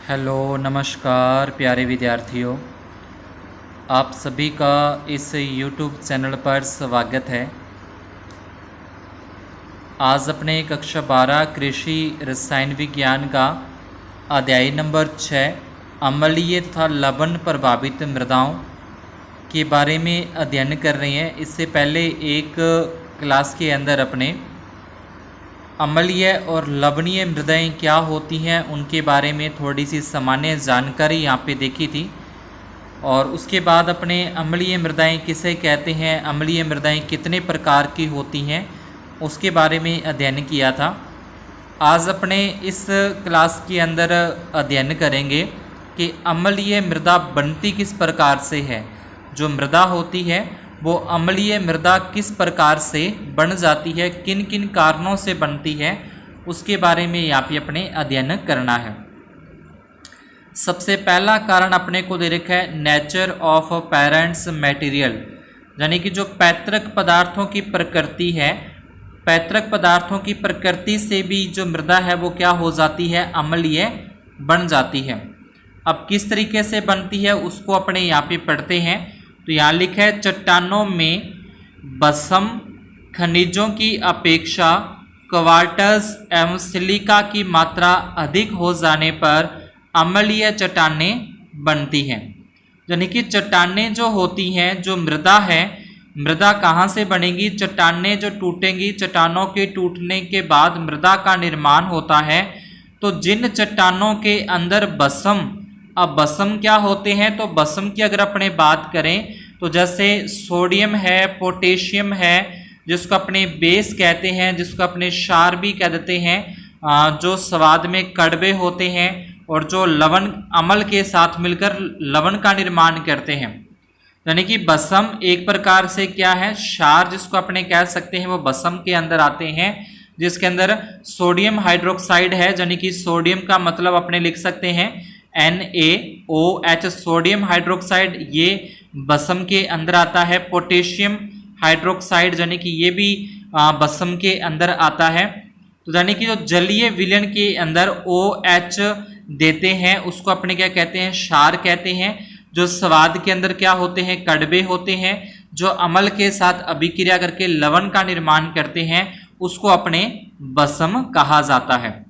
Hello नमस्कार प्यारे विद्यार्थियों, आप सभी का इस YouTube चैनल पर स्वागत है। आज अपने कक्षा 12 कृषि रसायन विज्ञान का अध्याय नंबर 6 अम्लीय तथा लवण प्रभावित मृदाओं के बारे में अध्ययन कर रहे हैं। इससे पहले एक क्लास के अंदर अपने अम्लीय और लवणीय मृदाएं क्या होती हैं उनके बारे में थोड़ी सी सामान्य जानकारी यहाँ पे देखी थी, और उसके बाद अपने अम्लीय मृदाएं किसे कहते हैं, अम्लीय मृदाएं कितने प्रकार की होती हैं, उसके बारे में अध्ययन किया था। आज अपने इस क्लास के अंदर अध्ययन करेंगे कि अम्लीय मृदा बनती किस प्रकार से है। जो मृदा होती है वो अम्लीय मृदा किस प्रकार से बन जाती है, किन किन कारणों से बनती है, उसके बारे में यहाँ पे अपने अध्ययन करना है। सबसे पहला कारण अपने को दे रखा है नेचर ऑफ पेरेंट्स मटेरियल, यानी कि जो पैतृक पदार्थों की प्रकृति है, पैतृक पदार्थों की प्रकृति से भी जो मृदा है वो क्या हो जाती है, अम्लीय बन जाती है। अब किस तरीके से बनती है उसको अपने यहाँ पे पढ़ते हैं। तो यहाँ लिखा है चट्टानों में बसम खनिजों की अपेक्षा क्वार्टज एवं सिलिका की मात्रा अधिक हो जाने पर अम्लीय चट्टानें बनती हैं। यानी कि चट्टानें जो होती हैं, जो मृदा है, मृदा कहाँ से बनेगी, चट्टानें जो टूटेंगी, चट्टानों के टूटने के बाद मृदा का निर्माण होता है। तो जिन चट्टानों के अंदर बसम, अब बसम क्या होते हैं, तो बसम की अगर अपने बात करें तो जैसे सोडियम है, पोटेशियम है, जिसको अपने बेस कहते हैं, जिसको अपने क्षार भी कह देते हैं, जो स्वाद में कड़वे होते हैं और जो लवण अम्ल के साथ मिलकर लवण का निर्माण करते हैं। यानी कि बसम एक प्रकार से क्या है, क्षार जिसको अपने कह सकते हैं, वो बसम के अंदर आते हैं, जिसके अंदर सोडियम हाइड्रोक्साइड है। यानी कि सोडियम का मतलब अपने लिख सकते हैं NaOH, सोडियम हाइड्रोक्साइड, ये बसम के अंदर आता है। पोटेशियम हाइड्रोक्साइड यानी कि ये भी बसम के अंदर आता है। तो यानी कि जो जलीय विलयन के अंदर OH देते हैं उसको अपने क्या कहते हैं, क्षार कहते हैं। जो स्वाद के अंदर क्या होते हैं, कड़वे होते हैं। जो अम्ल के साथ अभिक्रिया करके लवण का निर्माण करते हैं उसको अपने बसम कहा जाता है।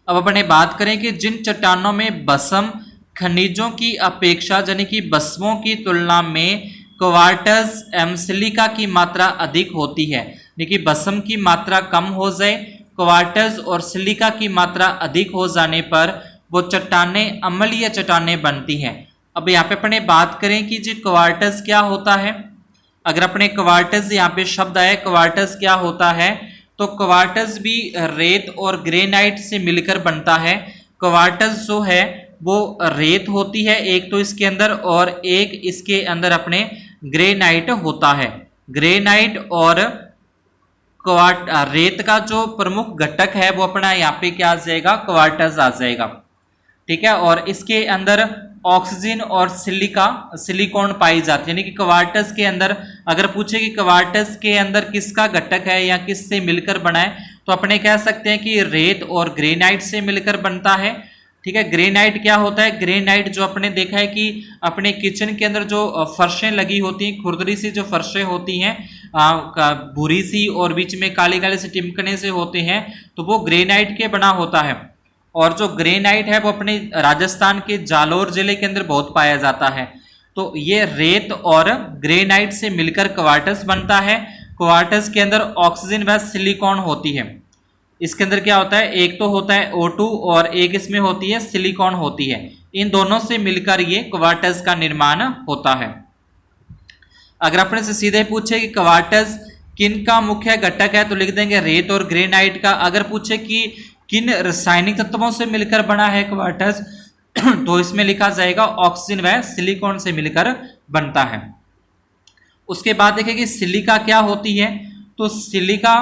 अब अपने बात करें कि जिन चट्टानों में बसम खनिजों की अपेक्षा यानी कि बसमों की तुलना में क्वार्टज एवं सिलिका की मात्रा अधिक होती है, लेकिन बसम की मात्रा कम हो जाए, क्वार्टज और सिलिका की मात्रा अधिक हो जाने पर वो चट्टानें अम्लीय चट्टानें बनती हैं। अब यहाँ पे अपने बात करें कि जी क्वार्टज क्या होता है। अगर अपने क्वार्टज यहाँ पे शब्द आए, क्वार्टज क्या होता है, तो क्वार्टज भी रेत और ग्रेनाइट से मिलकर बनता है। क्वार्टज जो है वो रेत होती है एक तो इसके अंदर, और एक इसके अंदर अपने ग्रेनाइट होता है। ग्रेनाइट और रेत का जो प्रमुख घटक है वो अपना यहाँ पे क्या आ जाएगा, क्वार्टज आ जाएगा। ठीक है, और इसके अंदर ऑक्सीजन और सिलिकॉन पाई जाती है। यानी कि क्वार्टज के अंदर अगर पूछे कि क्वार्टज के अंदर किसका घटक है या किससे मिलकर बना है, तो अपने कह सकते हैं कि रेत और ग्रेनाइट से मिलकर बनता है। ठीक है, ग्रेनाइट क्या होता है, ग्रेनाइट जो अपने देखा है कि अपने किचन के अंदर जो फर्शें लगी होती हैं, खुरदरी सी जो फर्शें होती हैं, भूरी सी और बीच में काले काले से टिमकने से होते हैं, तो वो ग्रेनाइट के बना होता है। और जो ग्रेनाइट है वो अपने राजस्थान के जालोर जिले के अंदर बहुत पाया जाता है। तो ये रेत और ग्रेनाइट से मिलकर क्वार्टज बनता है। क्वार्टज के अंदर ऑक्सीजन व सिलिकॉन होती है। इसके अंदर क्या होता है, एक तो होता है O2 और एक इसमें होती है सिलिकॉन होती है। इन दोनों से मिलकर ये क्वार्टज का निर्माण होता है। अगर अपने से सीधे पूछे कि क्वार्टज किन का मुख्य घटक है, तो लिख देंगे रेत और ग्रेनाइट का। अगर पूछे कि किन रासायनिक तत्वों से मिलकर बना है क्वार्टज, तो इसमें लिखा जाएगा ऑक्सीजन व सिलिकॉन से मिलकर बनता है। उसके बाद देखें कि सिलिका क्या होती है। तो सिलिका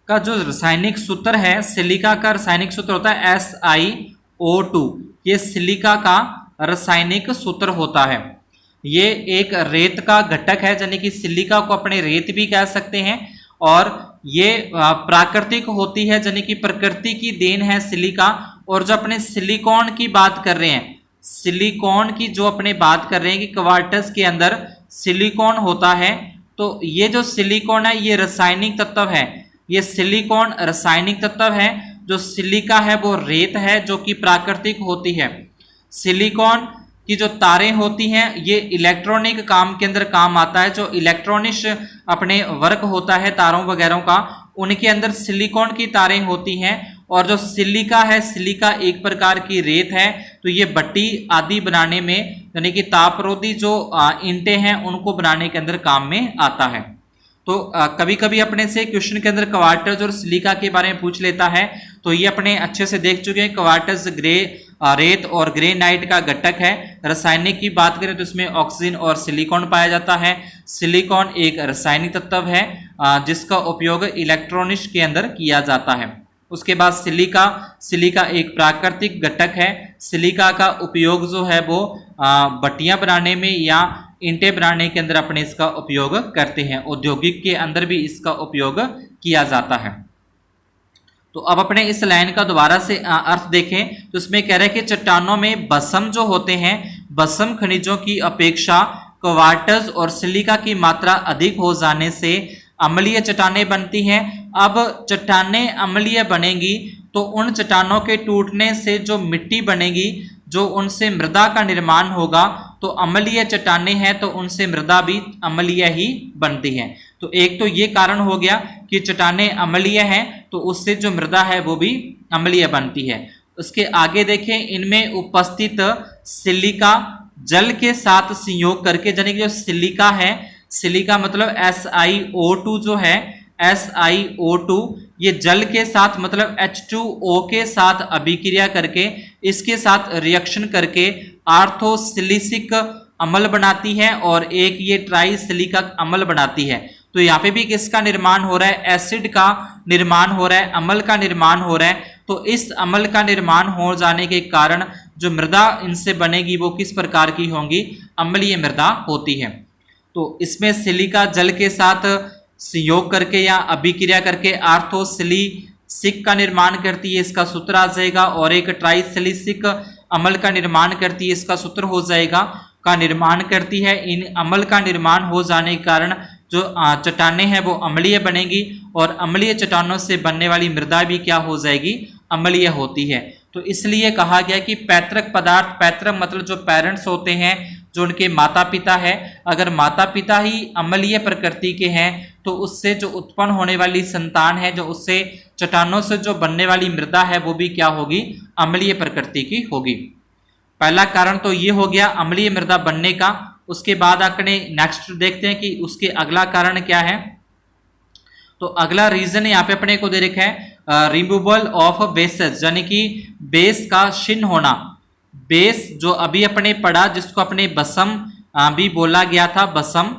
का जो रासायनिक सूत्र है, सिलिका का रासायनिक सूत्र होता है SiO2। ये सिलिका का रासायनिक सूत्र होता है। ये एक रेत का घटक है, यानी कि सिलिका को अपने रेत भी कह सकते हैं। और ये प्राकृतिक होती है, यानी कि प्रकृति की देन है सिलिका, और जो अपने सिलिकॉन की बात कर रहे हैं, सिलिकॉन की जो अपने बात कर रहे हैं कि क्वार्टज के अंदर सिलिकॉन होता है, तो ये जो सिलिकॉन है ये रासायनिक तत्व है, ये सिलिकॉन रासायनिक तत्व है। जो सिलिका है वो रेत है जो कि प्राकृतिक होती है। सिलिकॉन की जो तारें होती हैं ये इलेक्ट्रॉनिक काम के अंदर काम आता है, जो इलेक्ट्रॉनिक्स अपने वर्क होता है तारों वगैरह का, उनके अंदर सिलिकॉन की तारें होती हैं। और जो सिलिका है, सिलिका एक प्रकार की रेत है, तो ये भट्टी आदि बनाने में यानी कि तापरोधी जो ईंटें हैं उनको बनाने के अंदर काम में आता है। तो कभी कभी अपने से क्वेश्चन के अंदर क्वार्टज और सिलिका के बारे में पूछ लेता है, तो ये अपने अच्छे से देख चुके हैं। क्वार्टज रेत और ग्रेनाइट का घटक है। रासायनिक की बात करें तो इसमें ऑक्सीजन और सिलिकॉन पाया जाता है। सिलिकॉन एक रासायनिक तत्व है जिसका उपयोग इलेक्ट्रॉनिक्स के अंदर किया जाता है। उसके बाद सिलिका, सिलिका एक प्राकृतिक घटक है। सिलिका का उपयोग जो है वो भट्टियां बनाने में या ईंटें बनाने के अंदर अपने इसका उपयोग करते हैं। औद्योगिक के अंदर भी इसका उपयोग किया जाता है। तो अब अपने इस लाइन का दोबारा से अर्थ देखें तो इसमें कह रहा है कि चट्टानों में बसम जो होते हैं, बसम खनिजों की अपेक्षा क्वार्टज और सिलिका की मात्रा अधिक हो जाने से अम्लीय चट्टानें बनती हैं। अब चट्टानें अम्लीय बनेंगी तो उन चट्टानों के टूटने से जो मिट्टी बनेगी, जो उनसे मृदा का निर्माण होगा, तो अम्लीय चट्टानें हैं तो उनसे मृदा भी अम्लीय ही बनती है। तो एक तो ये कारण हो गया कि चट्टानें अम्लीय हैं तो उससे जो मृदा है वो भी अम्लीय बनती है। उसके आगे देखें, इनमें उपस्थित सिलिका जल के साथ संयोग करके, यानी कि जो सिलिका है, सिलिका मतलब SiO2 जो है, SiO2 ये जल के साथ मतलब H2O के साथ अभिक्रिया करके, इसके साथ रिएक्शन करके आर्थोसिलिसिक अम्ल बनाती है और एक ये ट्राइसिलिका अम्ल बनाती है। तो यहाँ पे भी किसका निर्माण हो रहा है? एसिड का निर्माण हो रहा है, अम्ल का निर्माण हो रहा है। तो इस अम्ल का निर्माण हो जाने के कारण जो मृदा इनसे बनेगी वो किस प्रकार की होंगी? अम्लीय मृदा होती है। तो इसमें सिलिका जल के साथ संयोग करके या अभिक्रिया करके आर्थोसिलिसिक का निर्माण करती है, इसका सूत्र आ जाएगा। और एक ट्राइसिलिसिक अम्ल का निर्माण करती है, इसका सूत्र हो जाएगा, का निर्माण करती है। इन अम्ल का निर्माण हो जाने के कारण जो चट्टानें हैं वो अम्लीय बनेगी और अम्लीय चट्टानों से बनने वाली मृदा भी क्या हो जाएगी? अम्लीय होती है। तो इसलिए कहा गया कि पैतृक पदार्थ, पैतृक मतलब जो पेरेंट्स होते हैं, जो उनके माता पिता है, अगर माता पिता ही अम्लीय प्रकृति के हैं तो उससे जो उत्पन्न होने वाली संतान है, जो उससे चट्टानों से जो बनने वाली मृदा है वो भी क्या होगी? अम्लीय प्रकृति की होगी। पहला कारण तो ये हो गया अम्लीय मृदा बनने का। उसके बाद अपने नेक्स्ट देखते हैं कि उसके अगला कारण क्या है। तो अगला रीजन यहाँ पे अपने को दे रखा है रिमूवल ऑफ बेसेस, यानी कि बेस का क्षीण होना। बेस जो अभी अपने पढ़ा, जिसको अपने बसम भी बोला गया था, बसम,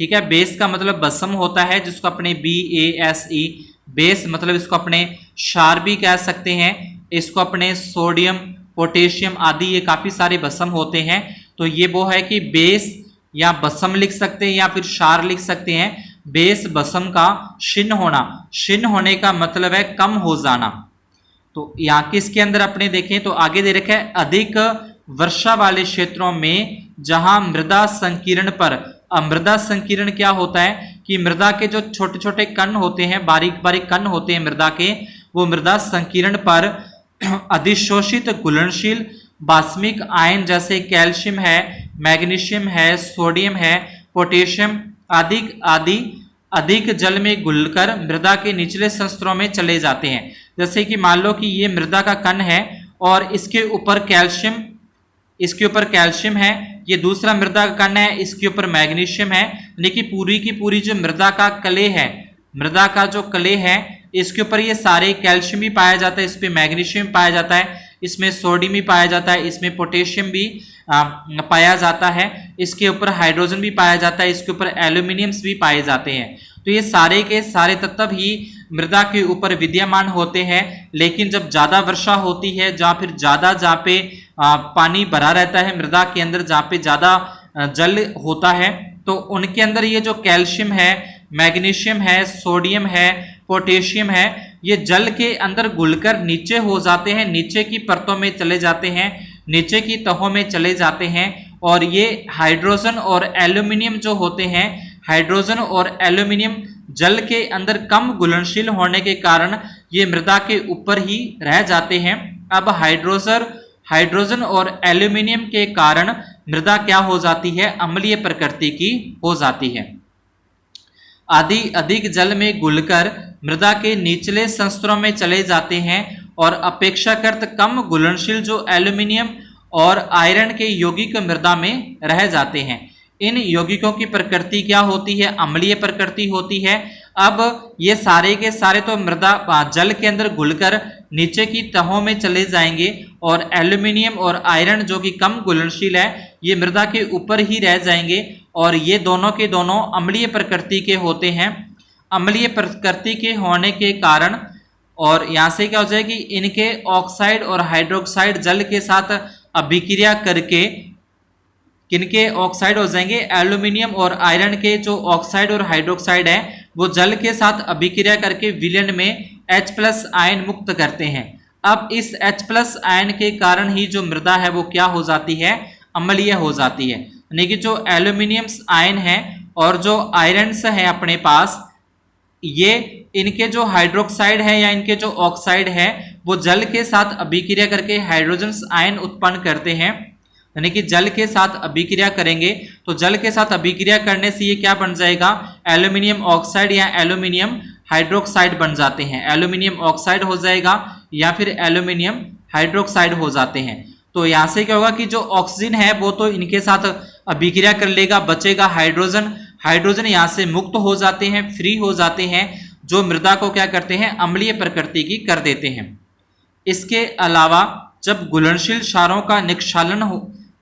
ठीक है। बेस का मतलब बसम होता है, जिसको अपने BASE बेस मतलब इसको अपने क्षार भी कह सकते हैं, इसको अपने सोडियम, पोटेशियम आदि ये काफी सारे बसम होते हैं। तो ये वो है कि बेस या बसम लिख सकते हैं या फिर क्षार लिख सकते हैं। बेस बसम का क्षीण होना, क्षीण होने का मतलब है कम हो जाना। तो यहाँ किसके अंदर अपने देखें तो आगे दे रखा है अधिक वर्षा वाले क्षेत्रों में जहां मृदा संकीर्ण पर। मृदा संकीर्ण क्या होता है कि मृदा के जो छोटे छोटे कण होते हैं, बारीक बारीक कण होते हैं मृदा के, वो मृदा संकीर्ण पर अधिशोषित घुलनशील बाष्मिक आयन जैसे कैल्शियम है, मैग्नीशियम है, सोडियम है, पोटेशियम आदि अधिक जल में घुलकर मृदा के निचले स्तरों में चले जाते हैं। जैसे कि मान लो कि ये मृदा का कण है और इसके ऊपर कैल्शियम है, ये दूसरा मृदा का कण है, इसके ऊपर मैग्नीशियम है। लेकिन पूरी की पूरी जो मृदा का कले है, मृदा का जो कले है, इसके ऊपर ये सारे कैल्शियम भी पाया जाता है, इस पे मैग्नीशियम पाया जाता है, इसमें सोडियम भी पाया जाता है, इसमें पोटेशियम भी पाया जाता है, इसके ऊपर हाइड्रोजन भी पाया जाता है, इसके ऊपर एल्यूमिनियम्स भी पाए जाते हैं। तो ये सारे के सारे तत्व ही मृदा के ऊपर विद्यमान होते हैं। लेकिन जब ज्यादा वर्षा होती है, जहाँ फिर ज्यादा जहाँ पे पानी भरा रहता है मृदा के अंदर, जहाँ पे ज्यादा जल होता है, तो उनके अंदर ये जो कैल्शियम है, मैग्नीशियम है, सोडियम है, पोटेशियम है, ये जल के अंदर घुलकर नीचे हो जाते हैं, नीचे की परतों में चले जाते हैं, नीचे की तहों में चले जाते हैं। और ये हाइड्रोजन और एल्यूमिनियम जो होते हैं, हाइड्रोजन और एल्यूमिनियम जल के अंदर कम घुलनशील होने के कारण ये मृदा के ऊपर ही रह जाते हैं। अब हाइड्रोजन और एल्यूमिनियम के कारण मृदा क्या हो जाती है, अम्लीय प्रकृति की हो जाती है। अधिक जल में घुलकर मृदा के निचले संस्तरों में चले जाते हैं और अपेक्षाकृत कम घुलनशील जो एल्यूमिनियम और आयरन के यौगिक मृदा में रह जाते हैं। इन यौगिकों की प्रकृति क्या होती है, अम्लीय प्रकृति होती है। अब ये सारे के सारे तो मृदा जल के अंदर घुलकर नीचे की तहों में चले जाएंगे और एल्यूमिनियम और आयरन जो कि कम घुलनशील है ये मृदा के ऊपर ही रह जाएंगे और ये दोनों के दोनों अम्लीय प्रकृति के होते हैं। अम्लीय प्रकृति के होने के कारण और यहाँ से क्या हो जाएगी, इनके ऑक्साइड और हाइड्रोक्साइड जल के साथ अभिक्रिया करके किनके ऑक्साइड हो जाएंगे, एल्यूमिनियम और आयरन के जो ऑक्साइड और हाइड्रोक्साइड है वो जल के साथ अभिक्रिया करके विलयन में H+ आयन मुक्त करते हैं। अब इस H+ आयन के कारण ही जो मृदा है वो क्या हो जाती है, अम्लीय हो जाती है। यानी कि जो एल्यूमिनियम आयन है और जो आयरन्स है अपने पास, ये इनके जो हाइड्रोक्साइड है या इनके जो ऑक्साइड है वो जल के साथ अभिक्रिया करके हाइड्रोजन आयन उत्पन्न करते हैं। यानी कि जल के साथ अभिक्रिया करेंगे तो जल के साथ अभिक्रिया करने से ये क्या बन जाएगा, एल्यूमिनियम ऑक्साइड या एल्यूमिनियम हाइड्रोक्साइड बन जाते हैं। एल्यूमिनियम ऑक्साइड हो जाएगा या फिर एल्यूमिनियम हाइड्रोक्साइड हो जाते हैं। तो यहाँ से क्या होगा कि जो ऑक्सीजन है वो तो इनके साथ अभिक्रिया कर लेगा, बचेगा हाइड्रोजन यहाँ से मुक्त हो जाते हैं, फ्री हो जाते हैं, जो मृदा को क्या करते हैं, अम्लीय प्रकृति की कर देते हैं। इसके अलावा जब घुलनशील क्षारों का निक्षालन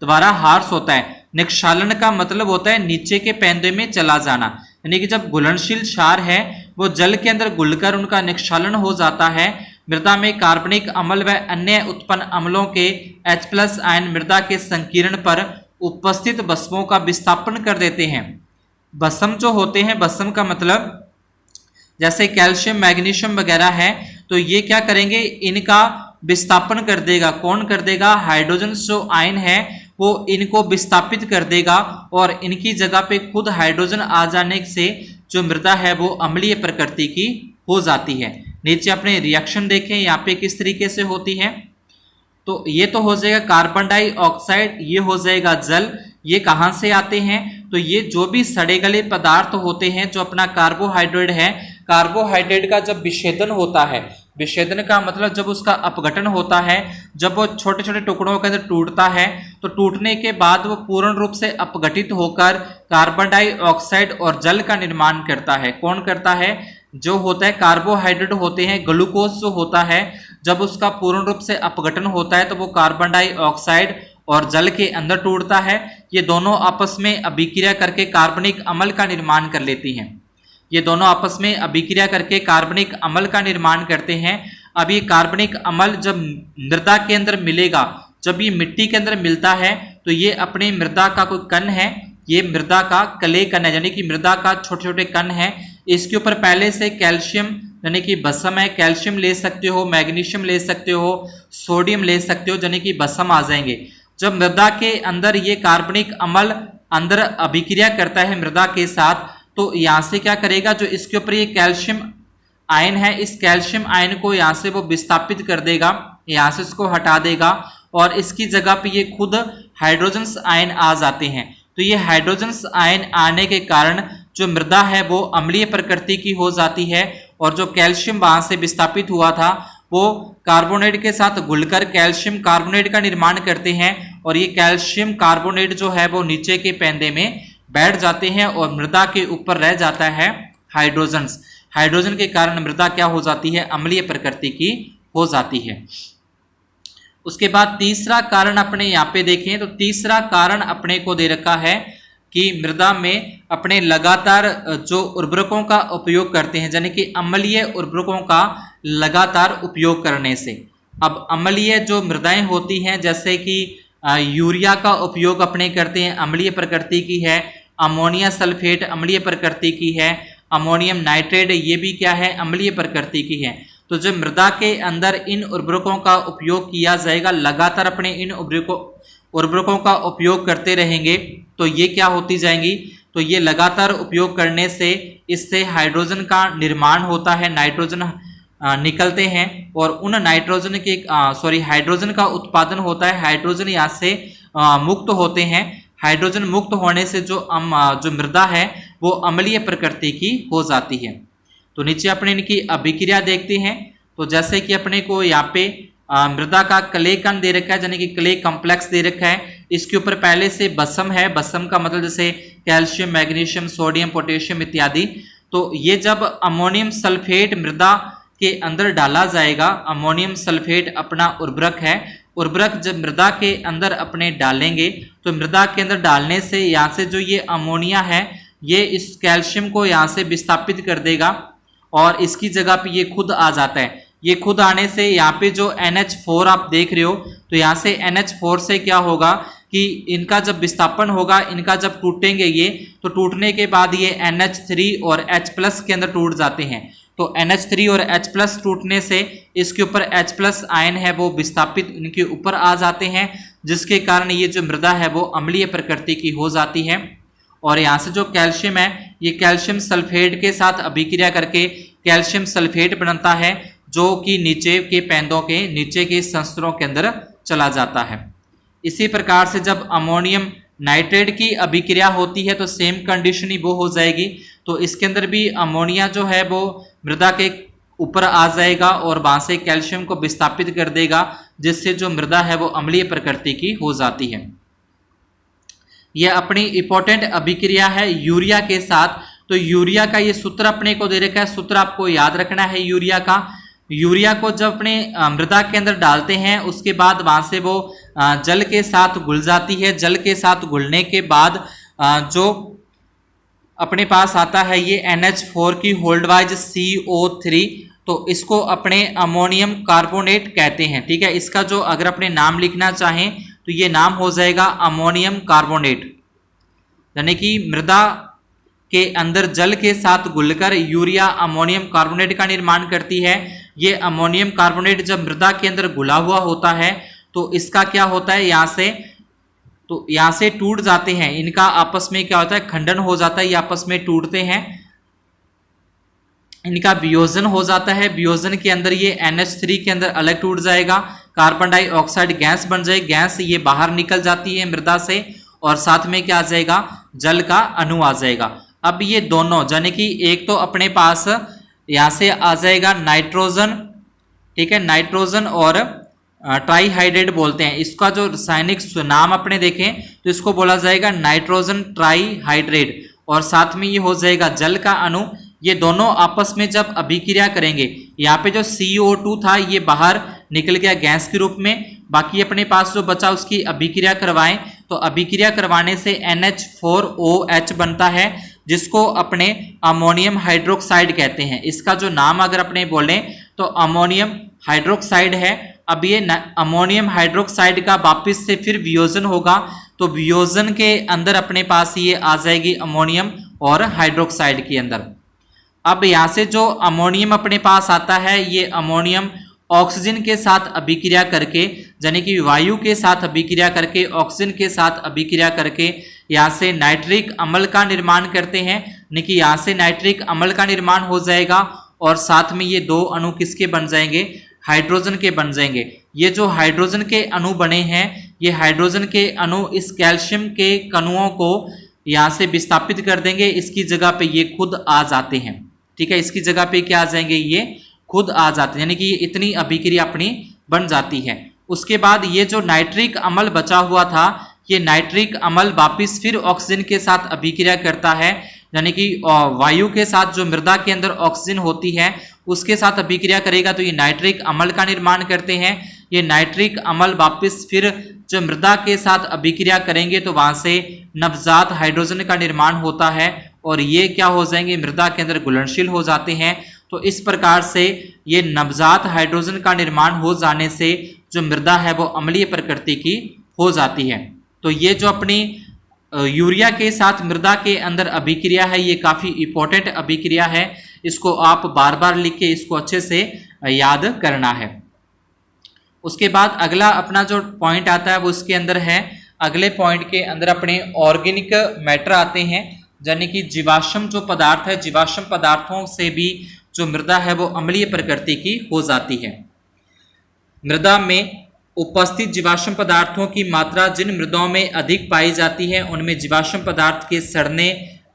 द्वारा ह्रास होता है, निक्षालन का मतलब होता है नीचे के पैंदे में चला जाना, यानी कि जब घुलनशील क्षार है वो जल के अंदर घुलकर उनका निक्षालन हो जाता है, मृदा में कार्बनिक अम्ल व अन्य उत्पन्न अम्लों के H+ आयन मृदा के संकीर्ण पर उपस्थित भस्मों का विस्थापन कर देते हैं। भस्म जो होते हैं, भस्म का मतलब जैसे कैल्शियम मैग्नीशियम वगैरह है, तो ये क्या करेंगे, इनका विस्थापन कर देगा। कौन कर देगा, हाइड्रोजन जो आयन है वो इनको विस्थापित कर देगा और इनकी जगह पे खुद हाइड्रोजन आ जाने से जो मृदा है वो अम्लीय प्रकृति की हो जाती है। नीचे अपने रिएक्शन देखें यहाँ पे किस तरीके से होती है। तो ये तो हो जाएगा कार्बन डाइऑक्साइड, ये हो जाएगा जल। ये कहाँ से आते हैं, तो ये जो भी सड़े गले पदार्थ होते हैं, जो अपना कार्बोहाइड्रेट है, कार्बोहाइड्रेट का जब विच्छेदन होता है, विच्छेदन का मतलब जब उसका अपघटन होता है, जब वो छोटे छोटे टुकड़ों के अंदर टूटता है, तो टूटने के बाद वो पूर्ण रूप से अपघटित होकर कार्बन डाइऑक्साइड और जल का निर्माण करता है। कौन करता है, जो होता है कार्बोहाइड्रेट होते हैं, ग्लूकोज जो होता है, जब उसका पूर्ण रूप से अपघटन होता है तो वो कार्बन डाइऑक्साइड और जल के अंदर टूटता है। ये दोनों आपस में अभिक्रिया करके कार्बनिक अम्ल का निर्माण कर लेती हैं। ये दोनों आपस में अभिक्रिया करके कार्बनिक अम्ल का निर्माण करते हैं। अब ये कार्बनिक अम्ल जब मृदा के अंदर मिलेगा, जब ये मिट्टी के अंदर मिलता है, तो ये अपने मृदा का कोई कण है, ये मृदा का कले कण है, यानी कि मृदा का छोटे छोटे कण है। इसके ऊपर पहले से कैल्शियम यानी कि भस्म है, कैल्शियम ले सकते हो, मैग्नीशियम ले सकते हो, सोडियम ले सकते हो, यानी कि भस्म आ जाएंगे। जब मृदा के अंदर ये कार्बनिक अम्ल अंदर अभिक्रिया करता है मृदा के साथ, तो यहाँ से क्या करेगा, जो इसके ऊपर ये कैल्शियम आयन है, इस कैल्शियम आयन को यहाँ से वो विस्थापित कर देगा, यहाँ से इसको हटा देगा और इसकी जगह पे ये खुद हाइड्रोजन आयन आ जाते हैं। तो ये हाइड्रोजन आयन आने के कारण जो मृदा है वो अम्लीय प्रकृति की हो जाती है और जो कैल्शियम वहां से विस्थापित हुआ था वो कार्बोनेट के साथ घुलकर कैल्शियम कार्बोनेट का निर्माण करते हैं और ये कैल्शियम कार्बोनेट जो है वो नीचे के पैंदे में बैठ जाते हैं और मृदा के ऊपर रह जाता है हाइड्रोजन। हाइड्रोजन के कारण मृदा क्या हो जाती है, अम्लीय प्रकृति की हो जाती है। उसके बाद तीसरा कारण अपने यहाँ पे देखें तो तीसरा कारण अपने को दे रखा है कि मृदा में अपने लगातार जो उर्वरकों का उपयोग करते हैं, यानी कि अम्लीय उर्वरकों का लगातार उपयोग करने से। अब अम्लीय जो मृदाएं होती हैं जैसे कि यूरिया का उपयोग अपने करते हैं, अम्लीय प्रकृति की है। अमोनिया सल्फेट अम्लीय प्रकृति की है। अमोनियम नाइट्रेट ये भी क्या है, अम्लीय प्रकृति की है। तो जो मृदा के अंदर इन उर्वरकों का उपयोग किया जाएगा, लगातार अपने इन उर्वरकों का उपयोग करते रहेंगे तो ये क्या होती जाएंगी, तो ये लगातार उपयोग करने से इससे हाइड्रोजन का निर्माण होता है, नाइट्रोजन निकलते हैं और उन नाइट्रोजन के हाइड्रोजन का उत्पादन होता है। हाइड्रोजन यहाँ से मुक्त होते हैं। हाइड्रोजन मुक्त होने से जो मृदा है वो अम्लीय प्रकृति की हो जाती है। तो नीचे अपने इनकी अभिक्रिया देखते हैं। तो जैसे कि अपने को यहाँ पे मृदा का क्ले कण दे रखा है, यानी कि क्ले कॉम्प्लेक्स दे रखा है। इसके ऊपर पहले से बसम है, बसम का मतलब जैसे कैल्शियम, मैग्नीशियम, सोडियम, पोटेशियम इत्यादि। तो ये जब अमोनियम सल्फेट मृदा के अंदर डाला जाएगा, अमोनियम सल्फेट अपना उर्वरक है, उर्वरक जब मृदा के अंदर अपने डालेंगे तो मृदा के अंदर डालने से यहाँ से जो ये अमोनिया है ये इस कैल्शियम को यहाँ से विस्थापित कर देगा और इसकी जगह पे ये खुद आ जाता है। ये खुद आने से यहाँ पे जो NH4 आप देख रहे हो, तो यहाँ से NH4 से क्या होगा कि इनका जब विस्थापन होगा, इनका जब टूटेंगे ये, तो टूटने के बाद ये NH3 और H+ के अंदर टूट जाते हैं। तो NH3 और H+ टूटने से इसके ऊपर H+ आयन है वो विस्थापित इनके ऊपर आ जाते हैं, जिसके कारण ये जो मृदा है वो अम्लीय प्रकृति की हो जाती है। और यहाँ से जो कैल्शियम है ये कैल्शियम सल्फेट के साथ अभिक्रिया करके कैल्शियम सल्फेट बनता है, जो कि नीचे के पेंदों के नीचे के संस्तरों के अंदर चला जाता है। इसी प्रकार से जब अमोनियम नाइट्रेट की अभिक्रिया होती है तो सेम कंडीशन ही वो हो जाएगी। तो इसके अंदर भी अमोनिया जो है वो मृदा के ऊपर आ जाएगा और वहां से कैल्शियम को विस्थापित कर देगा, जिससे जो मृदा है वो अम्लीय प्रकृति की हो जाती है। यह अपनी इंपॉर्टेंट अभिक्रिया है यूरिया के साथ। तो यूरिया का ये सूत्र अपने को दे रखा है, सूत्र आपको याद रखना है यूरिया का। यूरिया को जब अपने मृदा के अंदर डालते हैं उसके बाद वहां से वो जल के साथ घुल जाती है। जल के साथ घुलने के बाद जो अपने पास आता है ये NH4 की होल्डवाइज CO3, तो इसको अपने अमोनियम कार्बोनेट कहते हैं। ठीक है, इसका जो अगर अपने नाम लिखना चाहें तो ये नाम हो जाएगा अमोनियम कार्बोनेट। यानी कि मृदा के अंदर जल के साथ घुलकर यूरिया अमोनियम कार्बोनेट का निर्माण करती है। ये अमोनियम कार्बोनेट जब मृदा के अंदर घुला हुआ होता है तो इसका क्या होता है, यहाँ से टूट जाते हैं। इनका आपस में क्या होता है, खंडन हो जाता है, ये आपस में टूटते हैं, इनका वियोजन हो जाता है। वियोजन के अंदर ये NH3 के अंदर अलग टूट जाएगा, कार्बन डाइऑक्साइड गैस बन जाएगी, गैस ये बाहर निकल जाती है मृदा से और साथ में क्या आ जाएगा, जल का अणु आ जाएगा। अब ये दोनों यानी कि एक तो अपने पास यहाँ से आ जाएगा नाइट्रोजन, ठीक है, नाइट्रोजन और ट्राईहाइड्रेट बोलते हैं इसका। जो रासायनिक नाम अपने देखें तो इसको बोला जाएगा नाइट्रोजन ट्राईहाइड्रेट और साथ में ये हो जाएगा जल का अणु। ये दोनों आपस में जब अभिक्रिया करेंगे, यहाँ पे जो CO2 था ये बाहर निकल गया गैस के रूप में, बाकी अपने पास जो बचा उसकी अभिक्रिया करवाएं तो अभिक्रिया करवाने से NH4OH बनता है, जिसको अपने अमोनियम हाइड्रोक्साइड कहते हैं। इसका जो नाम अगर अपने बोलें तो अमोनियम हाइड्रोक्साइड है। अब ये अमोनियम हाइड्रोक्साइड का वापिस से फिर वियोजन होगा, तो वियोजन के अंदर अपने पास ये आ जाएगी अमोनियम और हाइड्रोक्साइड के अंदर। अब यहाँ से जो अमोनियम अपने पास आता है ये अमोनियम ऑक्सीजन के साथ अभिक्रिया करके, यानी कि वायु के साथ अभिक्रिया करके, ऑक्सीजन के साथ अभिक्रिया करके यहाँ से नाइट्रिक अम्ल का निर्माण करते हैं। यानी कि यहाँ से नाइट्रिक अम्ल का निर्माण हो जाएगा और साथ में ये दो अणु किसके बन जाएंगे, हाइड्रोजन के बन जाएंगे। ये जो हाइड्रोजन के अणु बने हैं ये हाइड्रोजन के अणु इस कैल्शियम के कणुओं को यहाँ से विस्थापित कर देंगे, इसकी जगह पे ये खुद आ जाते हैं। ठीक है, इसकी जगह पे क्या आ जाएंगे, ये खुद आ जाते हैं, यानी कि ये इतनी अभिक्रिया अपनी बन जाती है। उसके बाद ये जो नाइट्रिक अम्ल बचा हुआ था ये नाइट्रिक अम्ल वापिस फिर ऑक्सीजन के साथ अभिक्रिया करता है, यानी कि वायु के साथ जो मृदा के अंदर ऑक्सीजन होती है उसके साथ अभिक्रिया करेगा तो ये नाइट्रिक अम्ल का निर्माण करते हैं। ये नाइट्रिक अम्ल वापिस फिर जो मृदा के साथ अभिक्रिया करेंगे तो वहां से नवजात हाइड्रोजन का निर्माण होता है और ये क्या हो जाएंगे, मृदा के अंदर घुलनशील हो जाते हैं। तो इस प्रकार से ये नवजात हाइड्रोजन का निर्माण हो जाने से जो मृदा है वो अम्लीय प्रकृति की हो जाती है। तो ये जो अपनी यूरिया के साथ मृदा के अंदर अभिक्रिया है ये काफ़ी इंपॉर्टेंट अभिक्रिया है, इसको आप बार बार लिख के इसको अच्छे से याद करना है। उसके बाद अगला अपना जो पॉइंट आता है वो उसके अंदर है, अगले पॉइंट के अंदर अपने ऑर्गेनिक मैटर आते हैं, यानी कि जीवाश्म जो पदार्थ है, जीवाश्म पदार्थों से भी जो मृदा है वो अम्लीय प्रकृति की हो जाती है। मृदा में उपस्थित जीवाश्म पदार्थों की मात्रा जिन मृदाओं में अधिक पाई जाती है उनमें जीवाश्म पदार्थ के सड़ने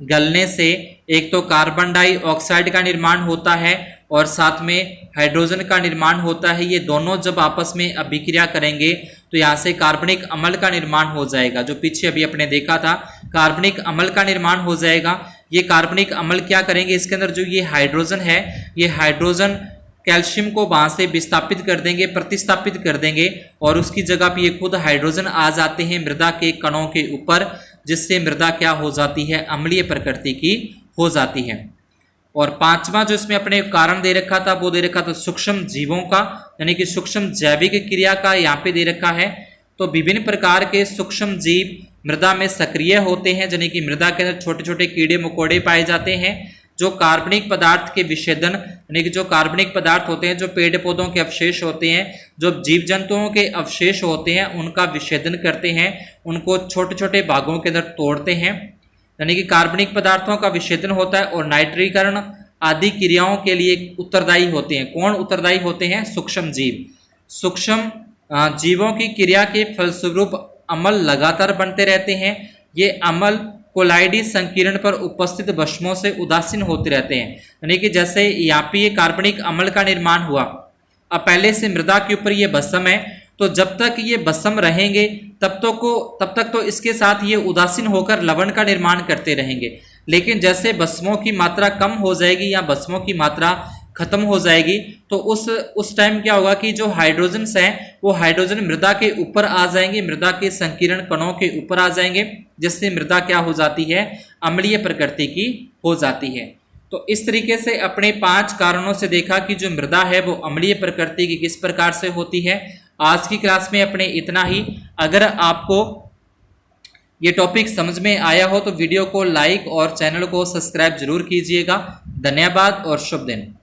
गलने से एक तो कार्बन डाइऑक्साइड का निर्माण होता है और साथ में हाइड्रोजन का निर्माण होता है। ये दोनों जब आपस में अभिक्रिया करेंगे तो यहाँ से कार्बनिक अम्ल का निर्माण हो जाएगा, जो पीछे अभी अपने देखा था कार्बनिक अम्ल का निर्माण हो जाएगा। ये कार्बनिक अम्ल क्या करेंगे, इसके अंदर जो ये हाइड्रोजन है, ये हाइड्रोजन कैल्शियम को वहां से विस्थापित कर देंगे, प्रतिस्थापित कर देंगे और उसकी जगह पे ये खुद हाइड्रोजन आ जाते हैं मृदा के कणों के ऊपर, जिससे मृदा क्या हो जाती है, अम्लीय प्रकृति की हो जाती है। और पांचवा जो इसमें अपने कारण दे रखा था वो दे रखा था सूक्ष्म जीवों का, यानी कि सूक्ष्म जैविक क्रिया का यहाँ पे दे रखा है। तो विभिन्न प्रकार के सूक्ष्म जीव मृदा में सक्रिय होते हैं, यानी कि मृदा के अंदर छोटे छोटे कीड़े मकोड़े पाए जाते हैं जो कार्बनिक पदार्थ के विच्छेदन, यानी कि जो कार्बनिक पदार्थ होते हैं, जो पेड़ पौधों के अवशेष होते हैं, जो जीव जंतुओं के अवशेष होते हैं, उनका विच्छेदन करते हैं, उनको छोटे छोटे भागों के अंदर तोड़ते हैं, यानी कि कार्बनिक पदार्थों का विच्छेदन होता है। और नाइट्रीकरण आदि क्रियाओं के लिए उत्तरदायी होते हैं। कौन उत्तरदायी होते हैं? सूक्ष्म जीव। सूक्ष्म जीवों की क्रिया के फलस्वरूप अम्ल लगातार बनते रहते हैं। ये अम्ल कोलाइडी संकीर्ण पर उपस्थित भस्मों से उदासीन होते रहते हैं, यानी कि जैसे यहाँ पे ये कार्बनिक अम्ल का निर्माण हुआ, अब पहले से मृदा के ऊपर ये भस्म है, तो जब तक ये भस्म रहेंगे तब तक तो इसके साथ ये उदासीन होकर लवण का निर्माण करते रहेंगे। लेकिन जैसे भस्मों की मात्रा कम हो जाएगी या भस्मों की मात्रा खत्म हो जाएगी तो उस टाइम क्या होगा कि जो हाइड्रोजन हैं वो हाइड्रोजन मृदा के ऊपर आ जाएंगे, मृदा के संकीर्ण कणों के ऊपर आ जाएंगे, जिससे मृदा क्या हो जाती है, अम्लीय प्रकृति की हो जाती है। तो इस तरीके से अपने 5 कारणों से देखा कि जो मृदा है वो अम्लीय प्रकृति की किस प्रकार से होती है। आज की क्लास में अपने इतना ही। अगर आपको ये टॉपिक समझ में आया हो तो वीडियो को लाइक और चैनल को सब्सक्राइब जरूर कीजिएगा। धन्यवाद और शुभ दिन।